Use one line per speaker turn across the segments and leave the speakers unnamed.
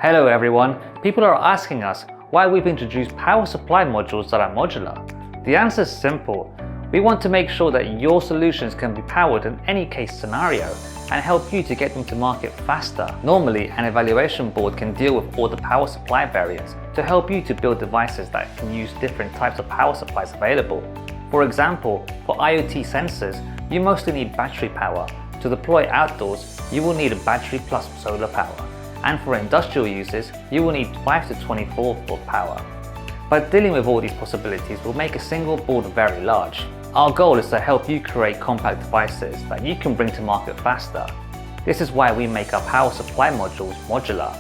Hello everyone, people are asking us why we've introduced power supply modules that are modular. The answer is simple. We want to make sure that your solutions can be powered in any case scenario and help you to get them to market faster. Normally, an evaluation board can deal with all the power supply variants to help you to build devices that can use different types of power supplies available. For example, for IoT sensors, you mostly need battery power. To deploy outdoors, you will need a battery plus solar power. And for industrial uses, you will need 5 to 24 volt power. But dealing with all these possibilities will make a single board very large. Our goal is to help you create compact devices that you can bring to market faster. This is why we make our power supply modules modular.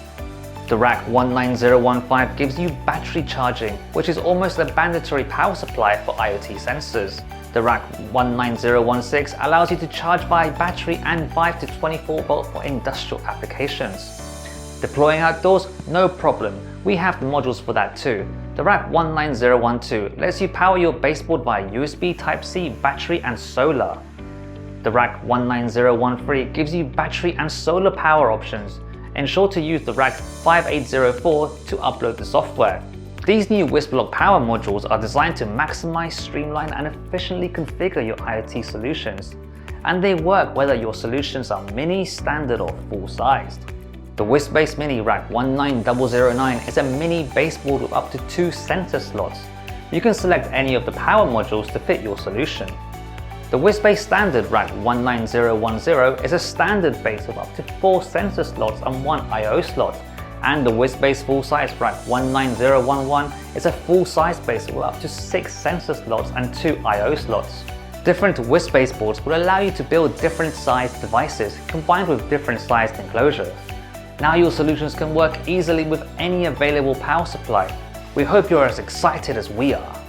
The RAK19015 gives you battery charging, which is almost a mandatory power supply for IoT sensors. The RAK19016 allows you to charge by battery and 5 to 24 volt for industrial applications. Deploying outdoors? No problem. We have the modules for that too. The RAK19012 lets you power your baseboard via USB Type-C, battery and solar. The RAK19013 gives you battery and solar power options. Ensure to use the RAK5804 to upload the software. These new WisBlock power modules are designed to maximize, streamline and efficiently configure your IoT solutions. And they work whether your solutions are mini, standard or full-sized. The WisBase Mini RAK19009 is a mini baseboard with up to 2 sensor slots. You can select any of the power modules to fit your solution. The WisBase Standard RAK19010 is a standard base with up to 4 sensor slots and 1 I/O slot. And the WisBase full-size RAK19011 is a full-size base with up to 6 sensor slots and 2 I/O slots. Different WisBase boards will allow you to build different sized devices combined with different sized enclosures. Now your solutions can work easily with any available power supply. We hope you're as excited as we are.